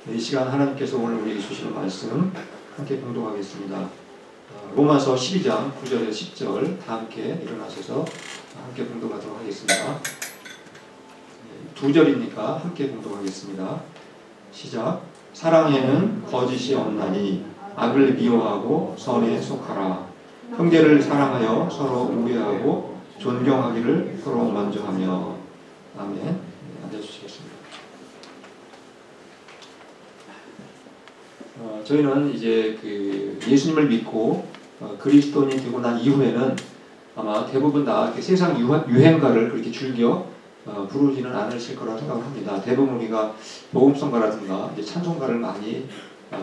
이 시간 하나님께서 오늘 우리에게 주시는 말씀 함께 봉독하겠습니다. 로마서 12장 9절에서 10절 다 함께 일어나셔서 함께 봉독하도록 하겠습니다. 두 절이니까 함께 봉독하겠습니다. 시작. 사랑에는 거짓이 없나니 악을 미워하고 선에 속하라. 형제를 사랑하여 서로 우애하고 존경하기를 서로 먼저 하며. 아멘. 앉아주시겠습니다. 저희는 이제 예수님을 믿고 그리스도인이 되고 난 이후에는 아마 대부분 다 세상 유행가를 그렇게 즐겨 부르지는 않으실 거라고 생각을 합니다. 대부분 우리가 복음성가라든가 찬송가를 많이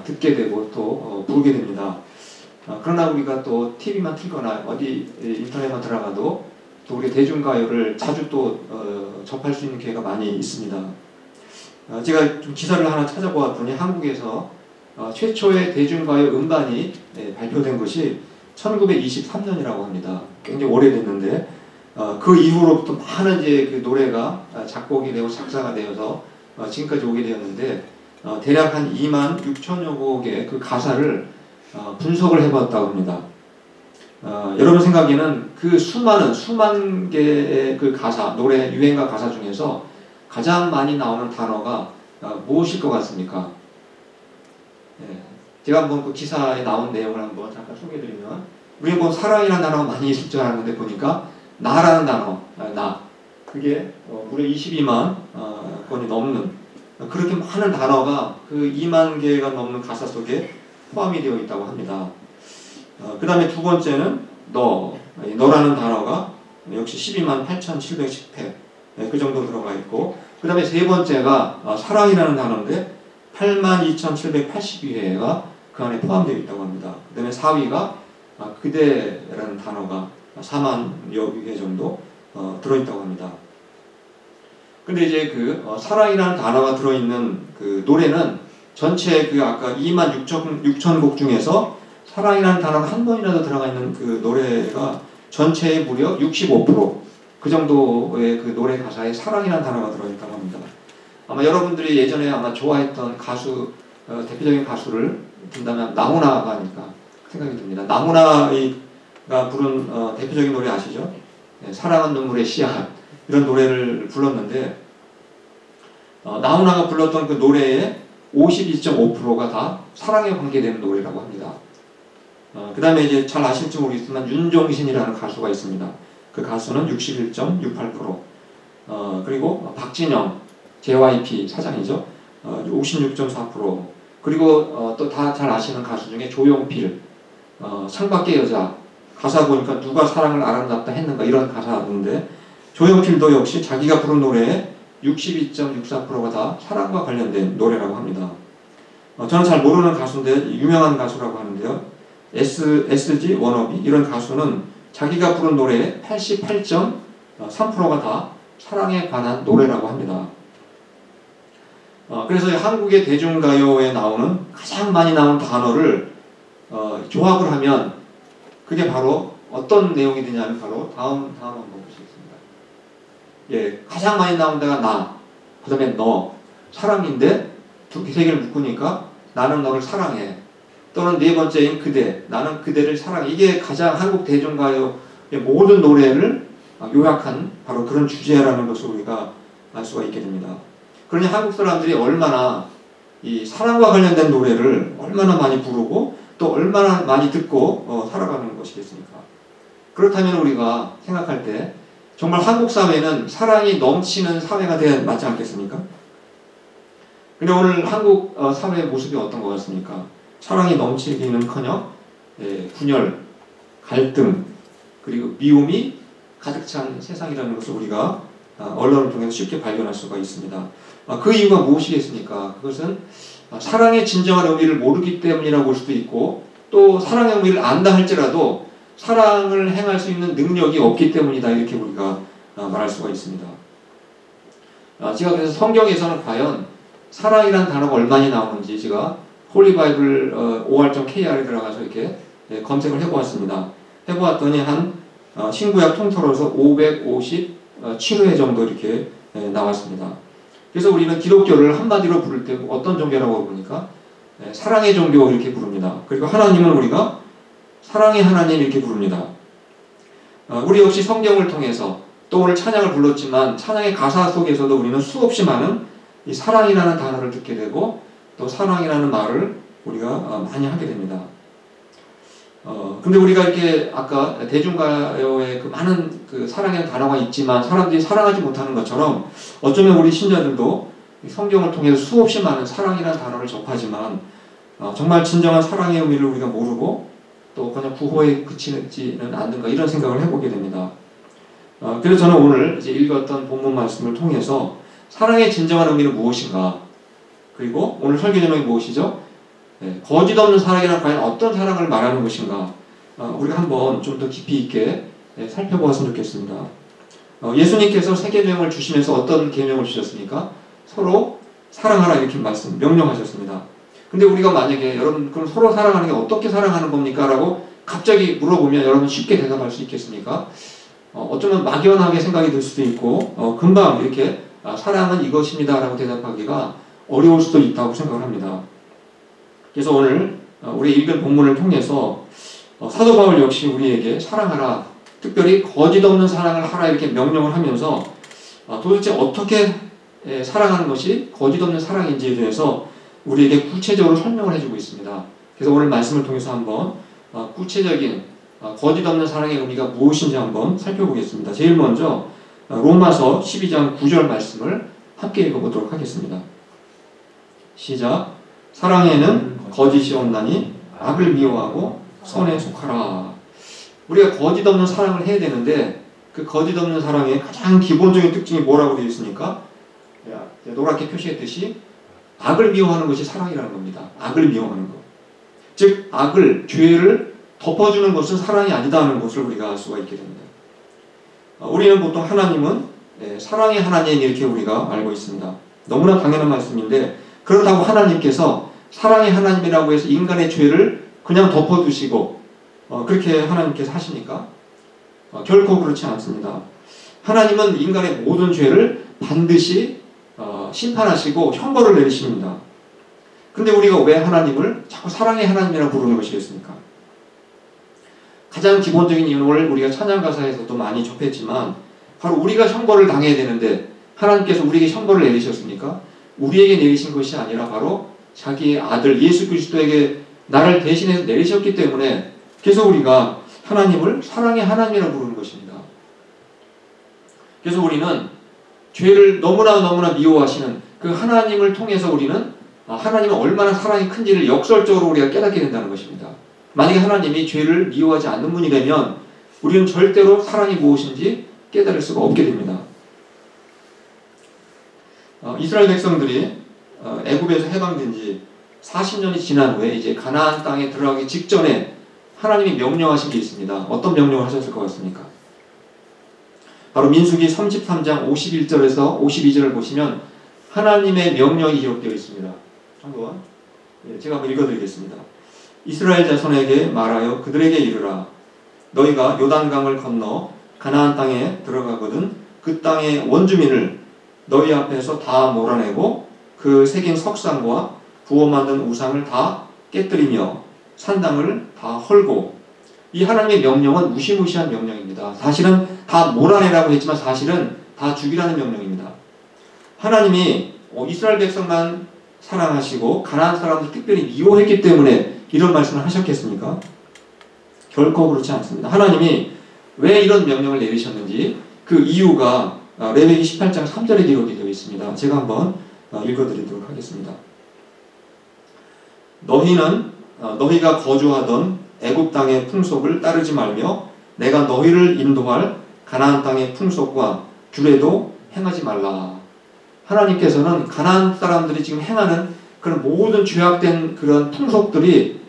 듣게 되고 또 부르게 됩니다. 그러나 우리가 또 TV만 틀거나 어디 인터넷만 들어가도 또 우리 대중가요를 자주 또 접할 수 있는 기회가 많이 있습니다. 제가 좀 기사를 하나 찾아보았더니 한국에서 최초의 대중가요 음반이 발표된 것이 1923년이라고 합니다. 굉장히 오래됐는데 그 이후로부터 많은 이제 그 노래가 작곡이 되고 작사가 되어서 지금까지 오게 되었는데 대략 한 2만 6천여 곡의 그 가사를 분석을 해봤다고 합니다. 여러분 생각에는 그 수만 개의 그 가사, 노래 유행가 가사 중에서 가장 많이 나오는 단어가 무엇일 것 같습니까? 제가 한번 그 기사에 나온 내용을 한번 잠깐 소개해드리면, 우리가 뭐 사랑이라는 단어가 많이 있을 줄 알았는데 보니까 나라는 단어, 나, 그게 무려 22만 건이 넘는 그렇게 많은 단어가 그 2만 개가 넘는 가사 속에 포함이 되어 있다고 합니다. 그 다음에 두 번째는 너라는 단어가 역시 12만 8,710회 그 정도 들어가 있고, 그 다음에 세 번째가 사랑이라는 단어인데 82,782회가 그 안에 포함되어 있다고 합니다. 그 다음에 4위가 그대라는 단어가 4만여 개 정도 들어있다고 합니다. 근데 이제 그 사랑이라는 단어가 들어있는 그 노래는 전체 그 아까 2만 6천 곡 중에서 사랑이라는 단어가 한 번이라도 들어가 있는 그 노래가 전체의 무려 65%, 그 정도의 그 노래 가사에 사랑이라는 단어가 들어있다고 합니다. 아마 여러분들이 예전에 아마 좋아했던 가수, 대표적인 가수를 든다면 나훈아가 아닐까 생각이 듭니다. 나훈아가 부른 대표적인 노래 아시죠? 사랑은 눈물의 씨앗, 이런 노래를 불렀는데 나훈아가 불렀던 그 노래의 52.5%가 다 사랑에 관계되는 노래라고 합니다. 그 다음에 이제 잘 아실지 모르겠지만 윤종신이라는 가수가 있습니다. 그 가수는 61.68%, 그리고 박진영, JYP 사장이죠. 56.4%, 그리고 또 다 잘 아시는 가수 중에 조용필, 창밖의 여자, 가사 보니까 누가 사랑을 아름답다 했는가 이런 가사인데, 조용필도 역시 자기가 부른 노래에 62.64%가 다 사랑과 관련된 노래라고 합니다. 저는 잘 모르는 가수인데 유명한 가수라고 하는데요. SG 워너비 이런 가수는 자기가 부른 노래의 88.3%가 다 사랑에 관한 노래라고 합니다. 그래서 한국의 대중가요에 나오는 가장 많이 나오는 단어를 조합을 하면 그게 바로 어떤 내용이 되냐면 바로 다음 한번 보시겠습니다. 가장 많이 나온 데가 나, 그 다음에 너, 사랑인데 세 개를 묶으니까 나는 너를 사랑해. 또는 네 번째인 그대, 나는 그대를 사랑해. 이게 가장 한국 대중가요의 모든 노래를 요약한 바로 그런 주제라는 것을 우리가 알 수가 있게 됩니다. 그러니 한국 사람들이 얼마나 이 사랑과 관련된 노래를 얼마나 많이 부르고 또 얼마나 많이 듣고 살아가는 것이겠습니까? 그렇다면 우리가 생각할 때 정말 한국 사회는 사랑이 넘치는 사회가 되어야 맞지 않겠습니까? 근데 오늘 한국 사회의 모습이 어떤 것 같습니까? 사랑이 넘치기는커녕 분열, 갈등, 그리고 미움이 가득 찬 세상이라는 것을 우리가 언론을 통해서 쉽게 발견할 수가 있습니다. 그 이유가 무엇이겠습니까? 그것은 사랑의 진정한 의미를 모르기 때문이라고 볼 수도 있고, 또 사랑의 의미를 안다 할지라도 사랑을 행할 수 있는 능력이 없기 때문이다, 이렇게 우리가 말할 수가 있습니다. 제가 그래서 성경에서는 과연 사랑이라는 단어가 얼마나 나오는지 제가 홀리바이블 or.kr에 들어가서 이렇게 검색을 해보았습니다. 해보았더니 한 신구약 통틀어서 557회 정도 이렇게 나왔습니다. 그래서 우리는 기독교를 한마디로 부를 때 어떤 종교라고 부르니까 사랑의 종교 이렇게 부릅니다. 그리고 하나님은 우리가 사랑의 하나님 이렇게 부릅니다. 우리 역시 성경을 통해서 또 오늘 찬양을 불렀지만 찬양의 가사 속에서도 우리는 수없이 많은 이 사랑이라는 단어를 듣게 되고 또 사랑이라는 말을 우리가 많이 하게 됩니다. 근데 우리가 이렇게 아까 대중가요에 그 많은 그 사랑의 단어가 있지만 사람들이 사랑하지 못하는 것처럼 어쩌면 우리 신자들도 성경을 통해서 수없이 많은 사랑이라는 단어를 접하지만 정말 진정한 사랑의 의미를 우리가 모르고 또 그냥 구호에 그치지는 않는가 이런 생각을 해보게 됩니다. 그래서 저는 오늘 이제 읽었던 본문 말씀을 통해서 사랑의 진정한 의미는 무엇인가, 그리고 오늘 설교 제목이 무엇이죠? 거짓 없는 사랑이란 과연 어떤 사랑을 말하는 것인가, 우리가 한번 좀 더 깊이 있게 살펴보았으면 좋겠습니다. 예수님께서 세 계명을 주시면서 어떤 계명을 주셨습니까? 서로 사랑하라 이렇게 명령하셨습니다. 근데 우리가 만약에 여러분 그럼 서로 사랑하는 게 어떻게 사랑하는 겁니까? 라고 갑자기 물어보면 여러분 쉽게 대답할 수 있겠습니까? 어쩌면 막연하게 생각이 들 수도 있고 금방 이렇게 사랑은 이것입니다 라고 대답하기가 어려울 수도 있다고 생각을 합니다. 그래서 오늘 우리 읽은 본문을 통해서 사도 바울 역시 우리에게 사랑하라, 특별히 거짓 없는 사랑을 하라 이렇게 명령을 하면서 도대체 어떻게 사랑하는 것이 거짓 없는 사랑인지에 대해서 우리에게 구체적으로 설명을 해주고 있습니다. 그래서 오늘 말씀을 통해서 한번 구체적인 거짓 없는 사랑의 의미가 무엇인지 한번 살펴보겠습니다. 제일 먼저 로마서 12장 9절 말씀을 함께 읽어보도록 하겠습니다. 시작. 사랑에는 거짓이 없나니 악을 미워하고 선에 속하라. 우리가 거짓 없는 사랑을 해야 되는데 그 거짓 없는 사랑의 가장 기본적인 특징이 뭐라고 되어 있습니까? 노랗게 표시했듯이 악을 미워하는 것이 사랑이라는 겁니다. 악을 미워하는 것. 즉 악을, 죄를 덮어주는 것은 사랑이 아니다 하는 것을 우리가 알 수가 있게 됩니다. 우리는 보통 하나님은 사랑의 하나님 이렇게 우리가 알고 있습니다. 너무나 당연한 말씀인데 그렇다고 하나님께서 사랑의 하나님이라고 해서 인간의 죄를 그냥 덮어두시고 그렇게 하나님께서 하십니까? 결코 그렇지 않습니다. 하나님은 인간의 모든 죄를 반드시 심판하시고 형벌을 내리십니다. 근데 우리가 왜 하나님을 자꾸 사랑의 하나님이라고 부르는 것이겠습니까? 가장 기본적인 이유는 오늘 우리가 찬양가사에서도 많이 접했지만 바로 우리가 형벌을 당해야 되는데 하나님께서 우리에게 형벌을 내리셨습니까? 우리에게 내리신 것이 아니라 바로 자기의 아들 예수 그리스도에게 나를 대신해서 내리셨기 때문에 그래서 우리가 하나님을 사랑의 하나님이라고 부르는 것입니다. 그래서 우리는 죄를 너무나 미워하시는 그 하나님을 통해서 우리는 하나님은 얼마나 사랑이 큰지를 역설적으로 우리가 깨닫게 된다는 것입니다. 만약에 하나님이 죄를 미워하지 않는 분이라면 우리는 절대로 사랑이 무엇인지 깨달을 수가 없게 됩니다. 이스라엘 백성들이 애굽에서 해방된 지 40년이 지난 후에 이제 가나안 땅에 들어가기 직전에 하나님이 명령하신 게 있습니다. 어떤 명령을 하셨을 것 같습니까? 바로 민수기 33장 51절에서 52절을 보시면 하나님의 명령이 기록되어 있습니다. 한번 제가 한번 읽어드리겠습니다. 이스라엘 자손에게 말하여 그들에게 이르라. 너희가 요단강을 건너 가나안 땅에 들어가거든 그 땅의 원주민을 너희 앞에서 다 몰아내고 그 새긴 석상과 부어 만든 우상을 다 깨뜨리며 산당을 다 헐고. 이 하나님의 명령은 무시무시한 명령입니다. 사실은 다 몰아내라고 했지만 사실은 다 죽이라는 명령입니다. 하나님이 이스라엘 백성만 사랑하시고 가나안 사람들 특별히 미워했기 때문에 이런 말씀을 하셨겠습니까? 결코 그렇지 않습니다. 하나님이 왜 이런 명령을 내리셨는지 그 이유가 레위기 18장 3절에 기록이 되어 있습니다. 제가 한번 읽어드리도록 하겠습니다. 너희가 거주하던 애굽 땅의 풍속을 따르지 말며 내가 너희를 인도할 가나안 땅의 풍속과 규례도 행하지 말라. 하나님께서는 가나안 사람들이 지금 행하는 그런 모든 죄악된 그런 풍속들이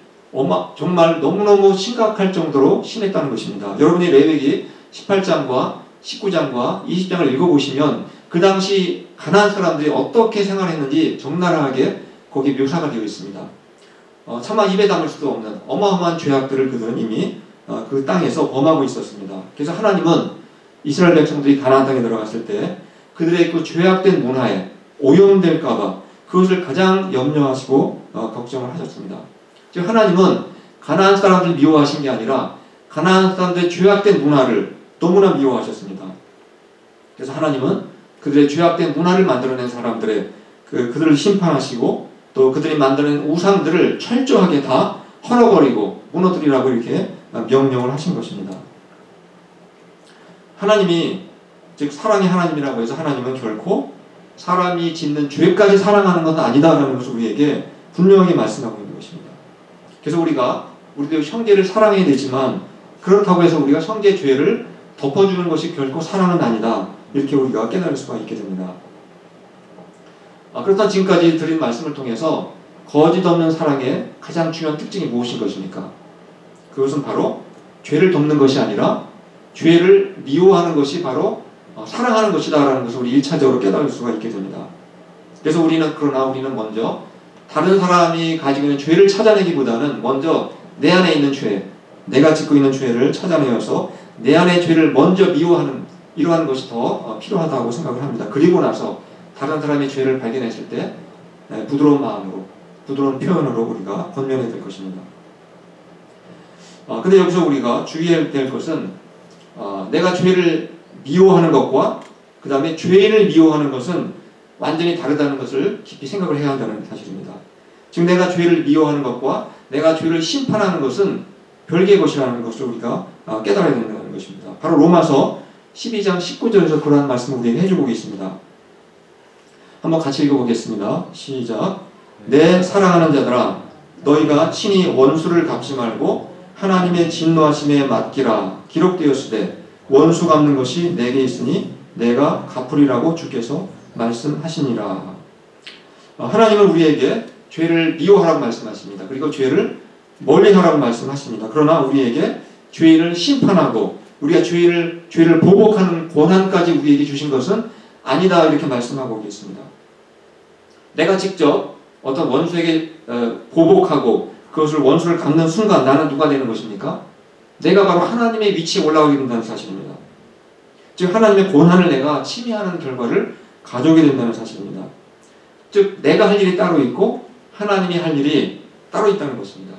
정말 너무너무 심각할 정도로 심했다는 것입니다. 여러분이 레위기 18장과 19장과 20장을 읽어보시면 그 당시 가나안 사람들이 어떻게 생활했는지 적나라하게 거기 묘사가 되어 있습니다. 차마 입에 담을 수도 없는 어마어마한 죄악들을 그들은 이미 그 땅에서 범하고 있었습니다. 그래서 하나님은 이스라엘 백성들이 가나안 땅에 들어갔을 때 그들의 그 죄악된 문화에 오염될까봐 그것을 가장 염려하시고 걱정을 하셨습니다. 즉 하나님은 가나안 사람들 미워하신 게 아니라 가나안 사람들의 죄악된 문화를 너무나 미워하셨습니다. 그래서 하나님은 그들의 죄악된 문화를 만들어낸 사람들의 그들을 심판하시고 또 그들이 만드는 우상들을 철저하게 다 헐어버리고 무너뜨리라고 이렇게 명령을 하신 것입니다. 하나님이 즉 사랑의 하나님이라고 해서 하나님은 결코 사람이 짓는 죄까지 사랑하는 것은 아니다라는 것을 우리에게 분명하게 말씀하고 있는 것입니다. 그래서 우리도 형제를 사랑해야 되지만 그렇다고 해서 우리가 형제의 죄를 덮어주는 것이 결코 사랑은 아니다. 이렇게 우리가 깨달을 수가 있게 됩니다. 그렇다면 지금까지 드린 말씀을 통해서 거짓 없는 사랑의 가장 중요한 특징이 무엇인 것입니까? 그것은 바로 죄를 덮는 것이 아니라 죄를 미워하는 것이 바로 사랑하는 것이다라는 것을 우리 1차적으로 깨달을 수가 있게 됩니다. 그래서 우리는 먼저 다른 사람이 가지고 있는 죄를 찾아내기보다는 먼저 내 안에 있는 죄, 내가 짓고 있는 죄를 찾아내어서 내 안의 죄를 먼저 미워하는 이러한 것이 더 필요하다고 생각을 합니다. 그리고 나서 다른 사람의 죄를 발견했을 때 부드러운 마음으로, 부드러운 표현으로 우리가 권면해야 될 것입니다. 근데 여기서 우리가 주의해야 될 것은 내가 죄를 미워하는 것과 그 다음에 죄인을 미워하는 것은 완전히 다르다는 것을 깊이 생각을 해야 한다는 사실입니다. 즉 내가 죄를 미워하는 것과 내가 죄를 심판하는 것은 별개의 것이라는 것을 우리가 깨달아야 된다는 것입니다. 바로 로마서 12장 19절에서 그러한 말씀을 우리에게 해주고 있습니다. 한번 같이 읽어보겠습니다. 시작. 내 사랑하는 자들아 너희가 친히 원수를 갚지 말고 하나님의 진노하심에 맡기라. 기록되었으되 원수 갚는 것이 내게 있으니 내가 갚으리라고 주께서 말씀하시니라. 하나님은 우리에게 죄를 미워하라고 말씀하십니다. 그리고 죄를 멀리하라고 말씀하십니다. 그러나 우리에게 죄를 심판하고 우리가 죄를 보복하는 권한까지 우리에게 주신 것은 아니다 이렇게 말씀하고 있습니다. 내가 직접 어떤 원수에게 보복하고 그것을 원수를 갚는 순간 나는 누가 되는 것입니까? 내가 바로 하나님의 위치에 올라가게 된다는 사실입니다. 즉 하나님의 권한을 내가 침해하는 결과를 가져오게 된다는 사실입니다. 즉 내가 할 일이 따로 있고 하나님이 할 일이 따로 있다는 것입니다.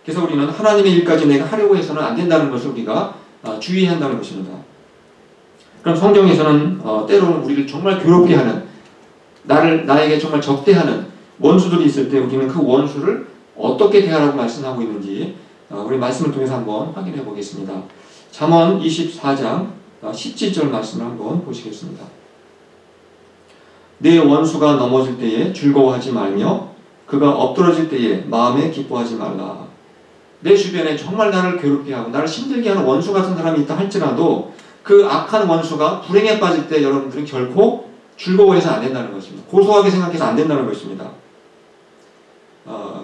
그래서 우리는 하나님의 일까지 내가 하려고 해서는 안 된다는 것을 우리가 주의해야 한다는 것입니다. 그럼 성경에서는 때로는 우리를 정말 괴롭게 하는 나에게 정말 적대하는 원수들이 있을 때 우리는 그 원수를 어떻게 대하라고 말씀하고 있는지 우리 말씀을 통해서 한번 확인해 보겠습니다. 잠언 24장 17절 말씀을 한번 보시겠습니다. 내 원수가 넘어질 때에 즐거워하지 말며 그가 엎드러질 때에 마음에 기뻐하지 말라. 내 주변에 정말 나를 괴롭게 하고 나를 힘들게 하는 원수 같은 사람이 있다 할지라도 그 악한 원수가 불행에 빠질 때 여러분들은 결코 즐거워해서 안 된다는 것입니다. 고소하게 생각해서 안 된다는 것입니다.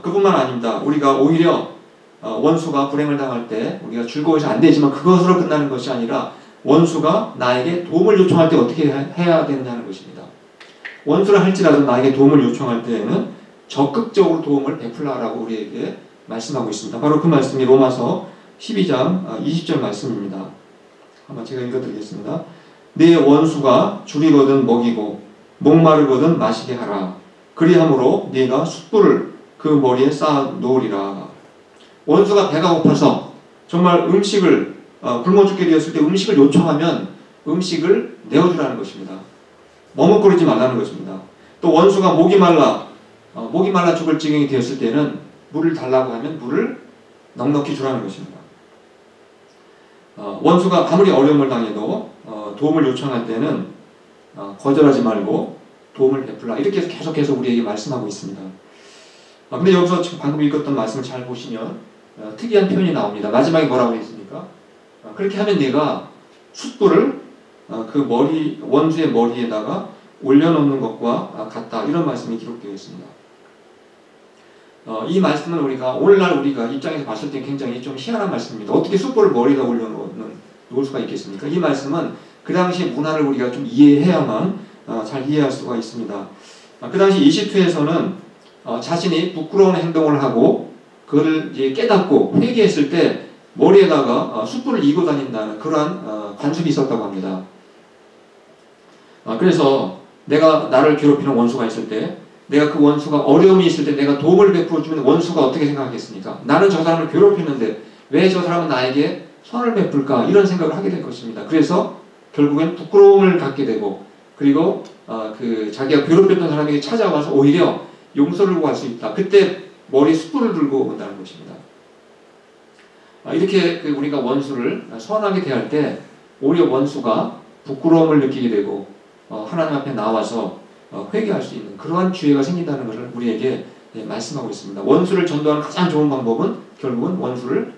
그뿐만 아닙니다. 우리가 오히려 원수가 불행을 당할 때 우리가 즐거워해서 안 되지만 그것으로 끝나는 것이 아니라 원수가 나에게 도움을 요청할 때 어떻게 해야 되느냐는 것입니다. 원수를 할지라도 나에게 도움을 요청할 때에는 적극적으로 도움을 베풀라라고 우리에게 말씀하고 있습니다. 바로 그 말씀이 로마서 12장 20절 말씀입니다. 한번 제가 읽어드리겠습니다. 내 원수가 죽이거든 먹이고 목마르거든 마시게 하라. 그리함으로 네가 숯불을 그 머리에 쌓아 놓으리라. 원수가 배가 고파서 정말 음식을 굶어 죽게 되었을 때 음식을 요청하면 음식을 내어주라는 것입니다. 머뭇거리지 말라는 것입니다. 또 원수가 목이 말라 죽을 지경이 되었을 때는 물을 달라고 하면 물을 넉넉히 주라는 것입니다. 원수가 아무리 어려움을 당해도 도움을 요청할 때는 거절하지 말고 도움을 베풀라. 이렇게 계속해서 우리에게 말씀하고 있습니다. 근데 여기서 지금 방금 읽었던 말씀을 잘 보시면 특이한 표현이 나옵니다. 마지막에 뭐라고 했습니까? 그렇게 하면 네가 숯불을 그 원수의 머리에다가 올려놓는 것과 같다. 이런 말씀이 기록되어 있습니다. 이 말씀은 오늘날 우리가 입장에서 봤을 때 굉장히 좀 희한한 말씀입니다. 어떻게 숯불을 머리에다 놓을 수가 있겠습니까? 이 말씀은 그 당시 문화를 우리가 좀 이해해야만 잘 이해할 수가 있습니다. 그 당시 이집트에서는 자신이 부끄러운 행동을 하고 그걸 이제 깨닫고 회개했을 때 머리에다가 숯불을 이고 다닌다는 그러한 관습이 있었다고 합니다. 그래서 내가 나를 괴롭히는 원수가 있을 때, 내가 그 원수가 어려움이 있을 때 내가 도움을 베풀어주면 원수가 어떻게 생각하겠습니까? 나는 저 사람을 괴롭히는데 왜 저 사람은 나에게 선을 베풀까? 이런 생각을 하게 될 것입니다. 그래서 결국엔 부끄러움을 갖게 되고, 그리고 자기가 괴롭혔던 사람에게 찾아와서 오히려 용서를 구할 수 있다. 그때 머리에 숯불을 들고 온다는 것입니다. 이렇게 우리가 원수를 선하게 대할 때 오히려 원수가 부끄러움을 느끼게 되고 하나님 앞에 나와서 회개할 수 있는 그러한 기회가 생긴다는 것을 우리에게 말씀하고 있습니다. 원수를 전도하는 가장 좋은 방법은 결국은 원수를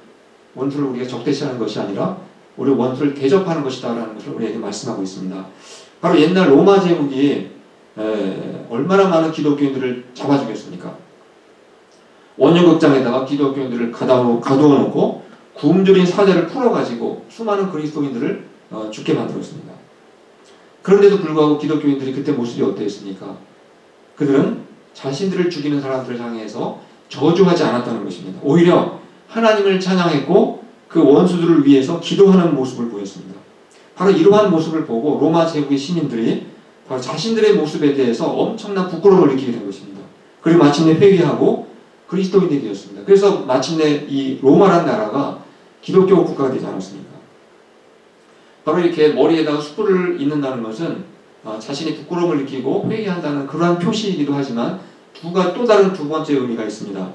우리가 적대시하는 것이 아니라 우리 원수를 대접하는 것이다라는 것을 우리에게 말씀하고 있습니다. 바로 옛날 로마 제국이 얼마나 많은 기독교인들을 잡아주겠습니까? 원효극장에다가 기독교인들을 가두어 놓고 굶주린 사자를 풀어가지고 수많은 그리스도인들을 죽게 만들었습니다. 그런데도 불구하고 기독교인들이 그때 모습이 어땠습니까? 그들은 자신들을 죽이는 사람들을 향해서 저주하지 않았다는 것입니다. 오히려 하나님을 찬양했고 그 원수들을 위해서 기도하는 모습을 보였습니다. 바로 이러한 모습을 보고 로마 제국의 시민들이 바로 자신들의 모습에 대해서 엄청난 부끄러움을 느끼게 된 것입니다. 그리고 마침내 회개하고 그리스도인이 되었습니다. 그래서 마침내 이 로마라는 나라가 기독교 국가가 되지 않았습니까? 바로 이렇게 머리에다가 숯불을 잇는다는 것은 자신이 부끄러움을 느끼고 회개한다는 그러한 표시이기도 하지만 또 다른 두 번째 의미가 있습니다.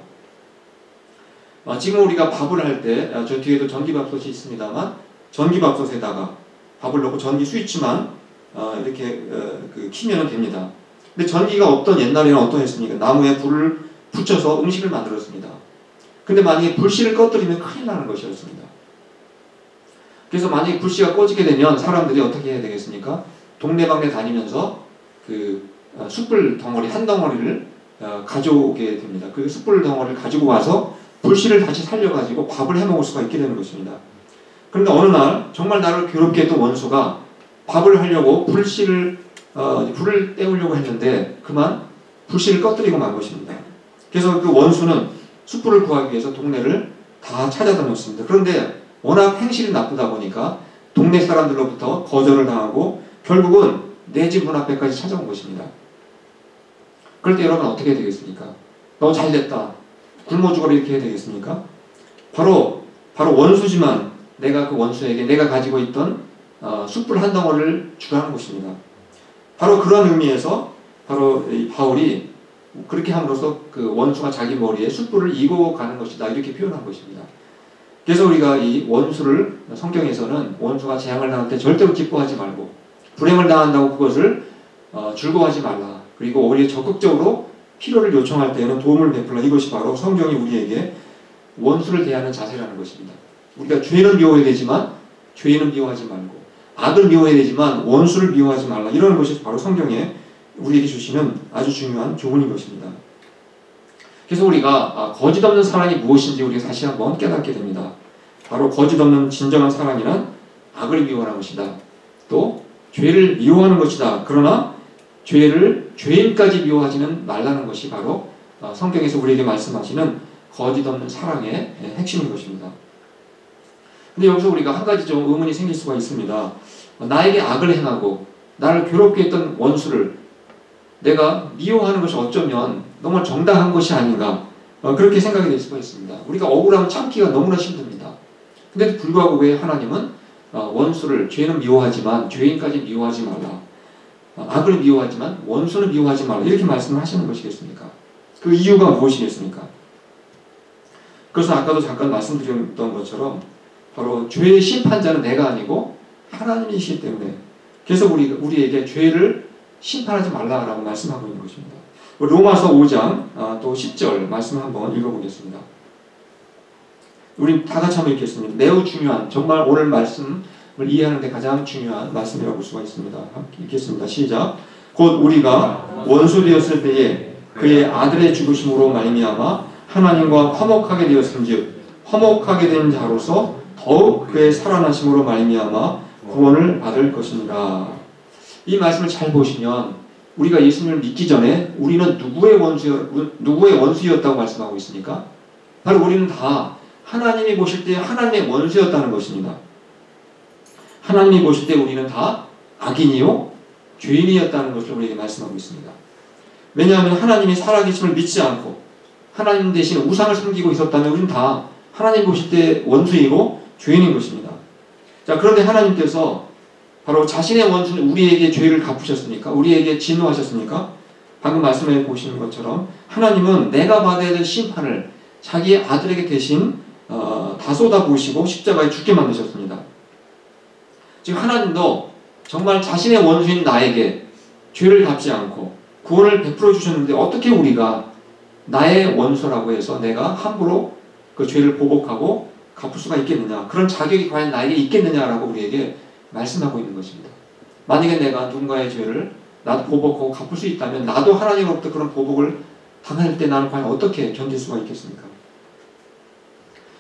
지금 우리가 밥을 할 때 저 뒤에도 전기밥솥이 있습니다만 전기밥솥에다가 밥을 넣고 전기 스위치만 이렇게 키면 됩니다. 근데 전기가 없던 옛날에는 어떠했습니까? 나무에 불을 붙여서 음식을 만들었습니다. 근데 만약에 불씨를 꺼뜨리면 큰일 나는 것이었습니다. 그래서 만약에 불씨가 꺼지게 되면 사람들이 어떻게 해야 되겠습니까? 동네방네 다니면서 숯불 덩어리 한 덩어리를 가져오게 됩니다. 그 숯불 덩어리를 가지고 와서 불씨를 다시 살려가지고 밥을 해먹을 수가 있게 되는 것입니다. 그런데 어느 날 정말 나를 괴롭게 했던 원수가 밥을 하려고 불을 때우려고 했는데 그만 불씨를 꺼뜨리고 만 것입니다. 그래서 그 원수는 숯불을 구하기 위해서 동네를 다 찾아다녔습니다. 그런데 워낙 행실이 나쁘다 보니까 동네 사람들로부터 거절을 당하고 결국은 내 집 문 앞에까지 찾아온 것입니다. 그럴 때 여러분 어떻게 되겠습니까? 너 잘됐다. 굶어 죽어라 이렇게 해야 되겠습니까? 바로 원수지만 내가 그 원수에게 내가 가지고 있던 숯불 한 덩어리를 주라는 것입니다. 바로 그런 의미에서 바로 이 바울이 그렇게 함으로써 그 원수가 자기 머리에 숯불을 이고 가는 것이다 이렇게 표현한 것입니다. 그래서 우리가 이 원수를 성경에서는 원수가 재앙을 당할 때 절대로 기뻐하지 말고 불행을 당한다고 그것을 즐거워하지 말라. 그리고 오히려 적극적으로 필요를 요청할 때에는 도움을 베풀라. 이것이 바로 성경이 우리에게 원수를 대하는 자세라는 것입니다. 우리가 죄는 미워해야 되지만 죄인은 미워하지 말고 악을 미워해야 되지만 원수를 미워하지 말라. 이런 것이 바로 성경에 우리에게 주시는 아주 중요한 교훈인 것입니다. 그래서 우리가 거짓 없는 사랑이 무엇인지 우리가 다시 한번 깨닫게 됩니다. 바로 거짓 없는 진정한 사랑이란 악을 미워하는 것이다. 또 죄를 미워하는 것이다. 그러나 죄인까지 미워하지는 말라는 것이 바로 성경에서 우리에게 말씀하시는 거짓 없는 사랑의 핵심인 것입니다. 근데 여기서 우리가 한 가지 좀 의문이 생길 수가 있습니다. 나에게 악을 행하고 나를 괴롭게 했던 원수를 내가 미워하는 것이 어쩌면 너무 정당한 것이 아닌가 그렇게 생각이 될 수가 있습니다. 우리가 억울함을 참기가 너무나 힘듭니다. 근데도 불구하고 왜 하나님은 원수를 죄는 미워하지만 죄인까지 미워하지 말라. 악을 미워하지만 원수는 미워하지 말라. 이렇게 말씀을 하시는 것이겠습니까? 그 이유가 무엇이겠습니까? 그래서 아까도 잠깐 말씀드렸던 것처럼 바로 죄의 심판자는 내가 아니고 하나님이시기 때문에 그래서 우리에게 죄를 심판하지 말라라고 말씀하고 있는 것입니다. 로마서 5장 또 10절 말씀 한번 읽어보겠습니다. 우리 다 같이 한번 읽겠습니다. 매우 중요한 정말 오늘 말씀을 이해하는 데 가장 중요한 말씀이라고 볼 수가 있습니다. 읽겠습니다. 시작. 곧 우리가 원수 되었을 때에 그의 아들의 죽으심으로 말미암아 하나님과 화목하게 되었은즉 화목하게 된 자로서 더욱 그의 살아나심으로 말미암아 구원을 받을 것입니다. 이 말씀을 잘 보시면 우리가 예수님을 믿기 전에 우리는 누구의 원수였다고 말씀하고 있습니까? 바로 우리는 다 하나님이 보실 때 하나님의 원수였다는 것입니다. 하나님이 보실 때 우리는 다 악인이요 죄인이었다는 것을 우리에게 말씀하고 있습니다. 왜냐하면 하나님이 살아계심을 믿지 않고 하나님 대신 우상을 섬기고 있었다면 우리는 다 하나님 보실 때 원수이고 죄인인 것입니다. 자, 그런데 하나님께서 바로 자신의 원수는 우리에게 죄를 갚으셨으니까, 우리에게 진노하셨으니까, 방금 말씀해 보신 것처럼 하나님은 내가 받아야 될 심판을 자기의 아들에게 대신 다 쏟아부으시고 십자가에 죽게 만드셨습니다. 지금 하나님도 정말 자신의 원수인 나에게 죄를 갚지 않고 구원을 베풀어 주셨는데 어떻게 우리가 나의 원수라고 해서 내가 함부로 그 죄를 보복하고 갚을 수가 있겠느냐, 그런 자격이 과연 나에게 있겠느냐라고 우리에게 말씀하고 있는 것입니다. 만약에 내가 누군가의 죄를 나도 보복하고 갚을 수 있다면 나도 하나님으로부터 그런 보복을 당할 때 나는 과연 어떻게 견딜 수가 있겠습니까?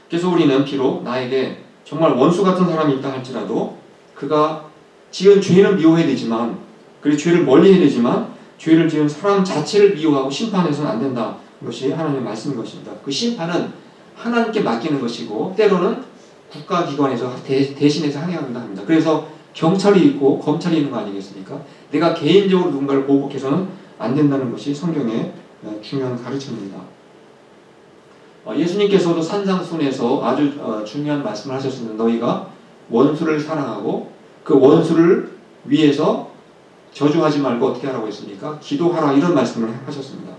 그래서 우리는 비록 나에게 정말 원수 같은 사람이 있다 할지라도 그가 지은 죄는 미워해야 되지만, 그리고 죄를 멀리해야 되지만 죄를 지은 사람 자체를 미워하고 심판해서는 안 된다. 것이 하나님의 말씀인 것입니다. 그 심판은 하나님께 맡기는 것이고 때로는 국가기관에서 대신해서 항의한다 합니다. 그래서 경찰이 있고 검찰이 있는 거 아니겠습니까? 내가 개인적으로 누군가를 보복해서는 안 된다는 것이 성경의 중요한 가르침입니다. 예수님께서도 산상순에서 아주 중요한 말씀을 하셨습니다. 너희가 원수를 사랑하고 그 원수를 위해서 저주하지 말고 어떻게 하라고 했습니까? 기도하라, 이런 말씀을 하셨습니다.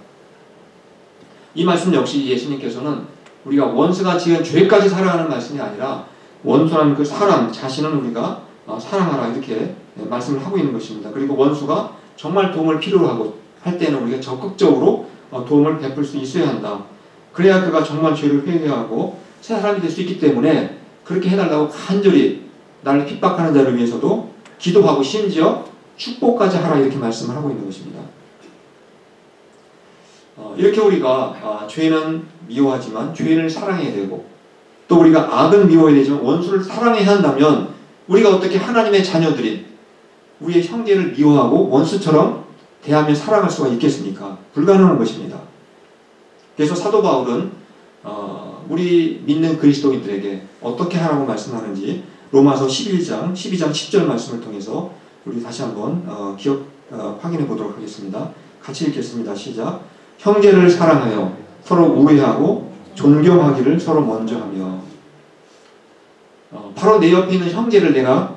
이 말씀 역시 예수님께서는 우리가 원수가 지은 죄까지 사랑하는 말씀이 아니라 원수라는 그 사람 자신은 우리가 사랑하라, 이렇게 말씀을 하고 있는 것입니다. 그리고 원수가 정말 도움을 필요로 하고 할 때는 우리가 적극적으로 도움을 베풀 수 있어야 한다. 그래야 그가 정말 죄를 회개하고 새 사람이 될 수 있기 때문에 그렇게 해달라고 간절히 나를 핍박하는 자를 위해서도 기도하고 심지어 축복까지 하라, 이렇게 말씀을 하고 있는 것입니다. 이렇게 우리가 죄는 미워하지만 죄인을 사랑해야 되고, 또 우리가 악은 미워해야 되지만 원수를 사랑해야 한다면 우리가 어떻게 하나님의 자녀들인 우리의 형제를 미워하고 원수처럼 대하며 살아갈 수가 있겠습니까? 불가능한 것입니다. 그래서 사도 바울은 우리 믿는 그리스도인들에게 어떻게 하라고 말씀하는지 로마서 12장 10절 말씀을 통해서 우리 다시 한번 확인해 보도록 하겠습니다. 같이 읽겠습니다. 시작. 형제를 사랑하여 서로 우애하고 존경하기를 서로 먼저 하며. 바로 내 옆에 있는 형제를 내가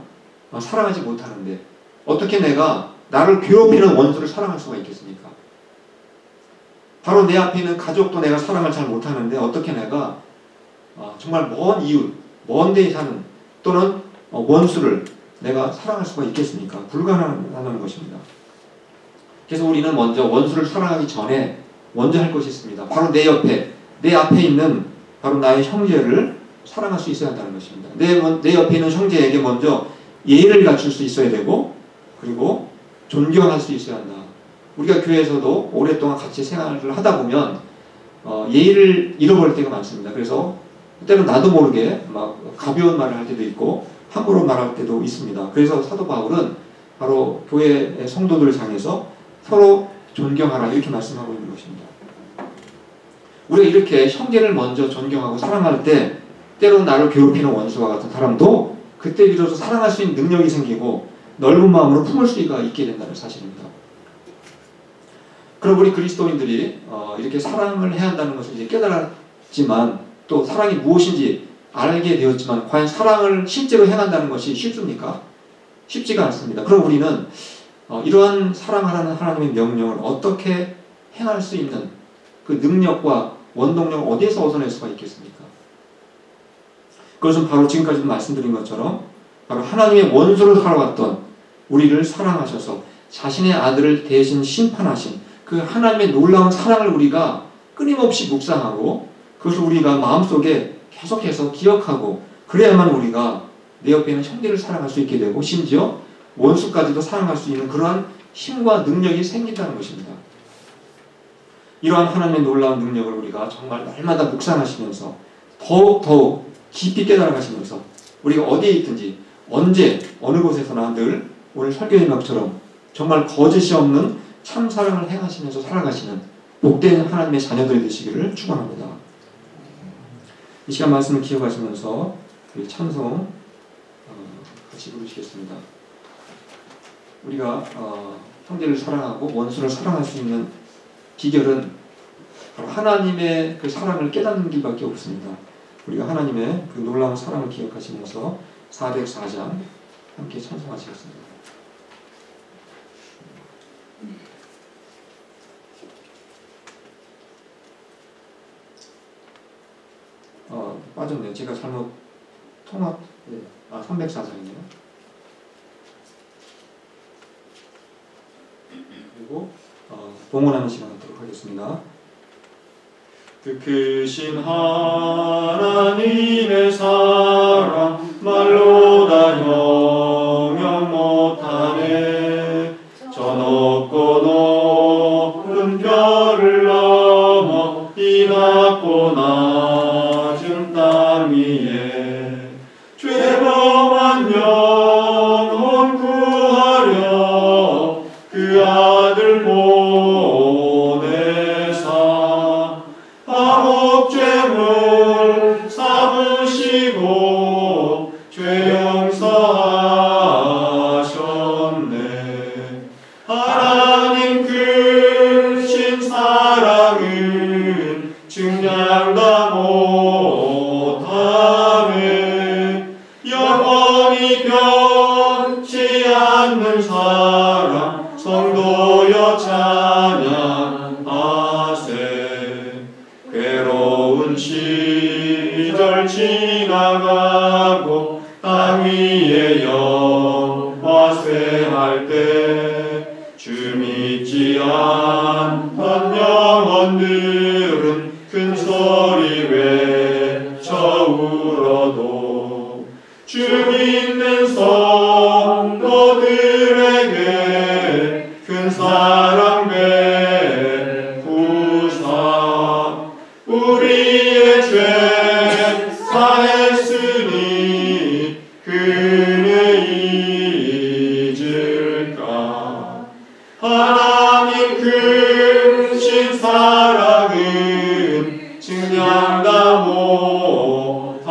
사랑하지 못하는데 어떻게 내가 나를 괴롭히는 원수를 사랑할 수가 있겠습니까? 바로 내 앞에 있는 가족도 내가 사랑을 잘 못하는데 어떻게 내가 정말 먼 이웃, 먼 데에 사는 또는 원수를 내가 사랑할 수가 있겠습니까? 불가능하다는 것입니다. 그래서 우리는 먼저 원수를 사랑하기 전에 먼저 할 것이 있습니다. 바로 내 옆에, 내 앞에 있는 바로 나의 형제를 사랑할 수 있어야 한다는 것입니다. 내 옆에 있는 형제에게 먼저 예의를 갖출 수 있어야 되고, 그리고 존경할 수 있어야 한다. 우리가 교회에서도 오랫동안 같이 생활을 하다 보면 예의를 잃어버릴 때가 많습니다. 그래서 때로는 나도 모르게 막 가벼운 말을 할 때도 있고 함부로 말할 때도 있습니다. 그래서 사도 바울은 바로 교회의 성도들을 향해서 서로 존경하라, 이렇게 말씀하고 있는 것입니다. 우리가 이렇게 형제를 먼저 존경하고 사랑할 때 때로는 나를 괴롭히는 원수와 같은 사람도 그때 비로소 사랑할 수 있는 능력이 생기고 넓은 마음으로 품을 수가 있게 된다는 사실입니다. 그럼 우리 그리스도인들이 이렇게 사랑을 해야 한다는 것을 이제 깨달았지만, 또 사랑이 무엇인지 알게 되었지만 과연 사랑을 실제로 행한다는 것이 쉽습니까? 쉽지가 않습니다. 그럼 우리는 이러한 사랑하라는 하나님의 명령을 어떻게 행할 수 있는 그 능력과 원동력을 어디에서 얻어낼 수가 있겠습니까? 그것은 바로 지금까지도 말씀드린 것처럼 바로 하나님의 원수를 살아왔던 우리를 사랑하셔서 자신의 아들을 대신 심판하신 그 하나님의 놀라운 사랑을 우리가 끊임없이 묵상하고 그것을 우리가 마음속에 계속해서 기억하고, 그래야만 우리가 내 옆에 있는 형제를 사랑할 수 있게 되고 심지어 원수까지도 사랑할 수 있는 그러한 힘과 능력이 생긴다는 것입니다. 이러한 하나님의 놀라운 능력을 우리가 정말 날마다 묵상하시면서 더욱 깊이 깨달아가시면서 우리가 어디에 있든지 언제 어느 곳에서나 늘 오늘 설교의 말처럼 정말 거짓이 없는 참 사랑을 행하시면서 살아가시는 복된 하나님의 자녀들이 되시기를 축원합니다. 이 시간 말씀을 기억하시면서 우리 찬송 같이 부르시겠습니다. 우리가 형제를 사랑하고 원수를 사랑할 수 있는 비결은 바로 하나님의 그 사랑을 깨닫는 길밖에 없습니다. 우리가 하나님의 그 놀라운 사랑을 기억하시면서 404장 함께 찬송하시겠습니다. 빠졌네요. 제가 잘못 통합, 304장이네요. 그리고 봉헌하는 시간 갖도록 하겠습니다. 그 크신 하나님의 사랑 말로 다 형용 못하네. 저 높고 높은 별을 넘어 이 낮고 낮은 땅 위에 죄범한 영혼 구하려 그 아들 보내사 죄물 삼으시고 죄 용서하셨네. 하나님 크신 사랑은 증량 다 못하네. 영원히 변치 않는 사랑 성도여 찬양하세. 괴로운 시절 지나가고 땅 위에 영화쇠할 때 주 믿지 않던 영혼들은 큰 소리 외쳐 울어도 주 믿는 성도들에게 큰 사랑 베푸사 우리의 죄 사했으니 그네 잊을까. 하나님 크신 사랑은 증량 다 못하네.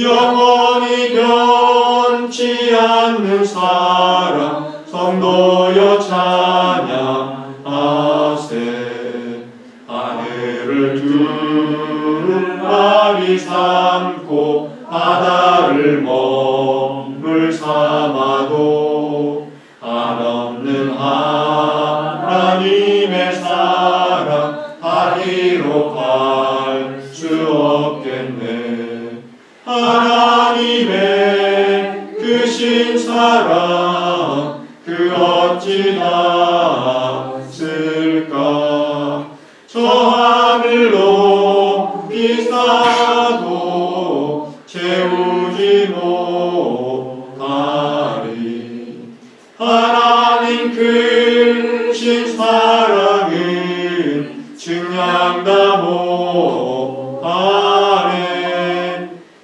영원히 변치 않는 사랑 성도여 찬양하세. 하늘을 두루 마리 삼고 바다를 먹물 삼아도 한없는 하나님의 사랑 다리로 갈 수 없겠네. 하나님의 크신 사랑 그 어찌 닿을까. 저 하늘 높이 쌓아도 채우지 못하리. 하나님 크신 사랑은 증량 다 못하네.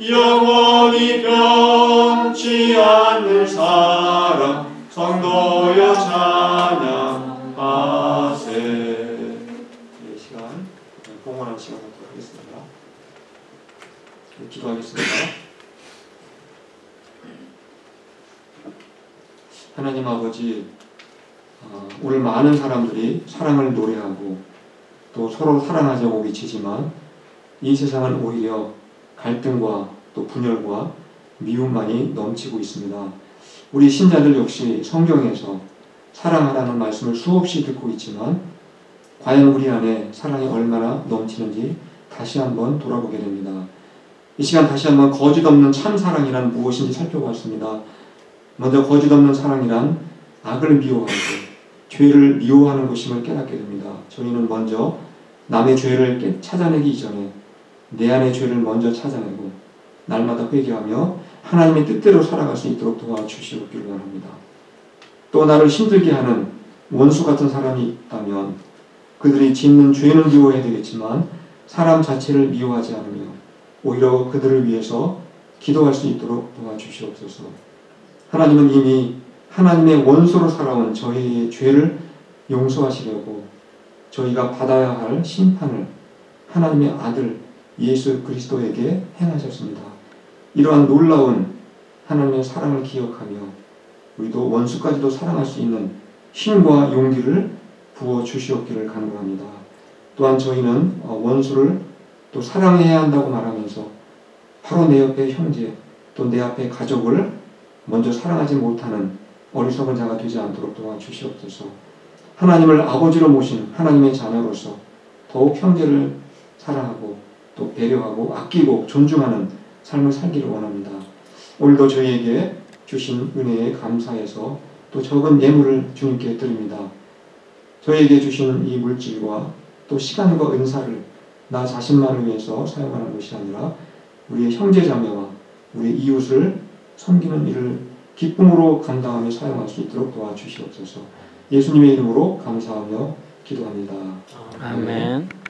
영원히 변치 않는 사랑 성도여 찬양하세. 이 시간 봉헌하는 시간 갖도록 하겠습니다. 기도하겠습니다. 하나님 아버지, 오늘 많은 사람들이 사랑을 노래하고 또 서로 사랑하자고 외치지만 이 세상은 오히려 갈등과 또 분열과 미움만이 넘치고 있습니다. 우리 신자들 역시 성경에서 사랑하라는 말씀을 수없이 듣고 있지만 과연 우리 안에 사랑이 얼마나 넘치는지 다시 한번 돌아보게 됩니다. 이 시간 다시 한번 거짓 없는 참 사랑이란 무엇인지 살펴봤습니다. 먼저 거짓 없는 사랑이란 악을 미워하고 죄를 미워하는 것임을 깨닫게 됩니다. 저희는 먼저 남의 죄를 찾아내기 이전에 내 안의 죄를 먼저 찾아내고 날마다 회개하며 하나님의 뜻대로 살아갈 수 있도록 도와주시기를 원합니다. 또 나를 힘들게 하는 원수 같은 사람이 있다면 그들이 짓는 죄는 미워해야 되겠지만 사람 자체를 미워하지 않으며 오히려 그들을 위해서 기도할 수 있도록 도와주시옵소서. 하나님은 이미 하나님의 원수로 살아온 저희의 죄를 용서하시려고 저희가 받아야 할 심판을 하나님의 아들 예수 그리스도에게 행하셨습니다. 이러한 놀라운 하나님의 사랑을 기억하며 우리도 원수까지도 사랑할 수 있는 힘과 용기를 부어 주시옵기를 간구합니다. 또한 저희는 원수를 또 사랑해야 한다고 말하면서 바로 내 옆에 형제 또 내 앞에 가족을 먼저 사랑하지 못하는 어리석은 자가 되지 않도록 도와주시옵소서. 하나님을 아버지로 모신 하나님의 자녀로서 더욱 형제를 사랑하고 또 배려하고 아끼고 존중하는 삶을 살기를 원합니다. 오늘도 저희에게 주신 은혜에 감사해서 또 적은 예물을 주님께 드립니다. 저희에게 주신 이 물질과 또 시간과 은사를 나 자신만을 위해서 사용하는 것이 아니라 우리의 형제자매와 우리의 이웃을 섬기는 일을 기쁨으로 감당하며 사용할 수 있도록 도와주시옵소서. 예수님의 이름으로 감사하며 기도합니다. 아멘.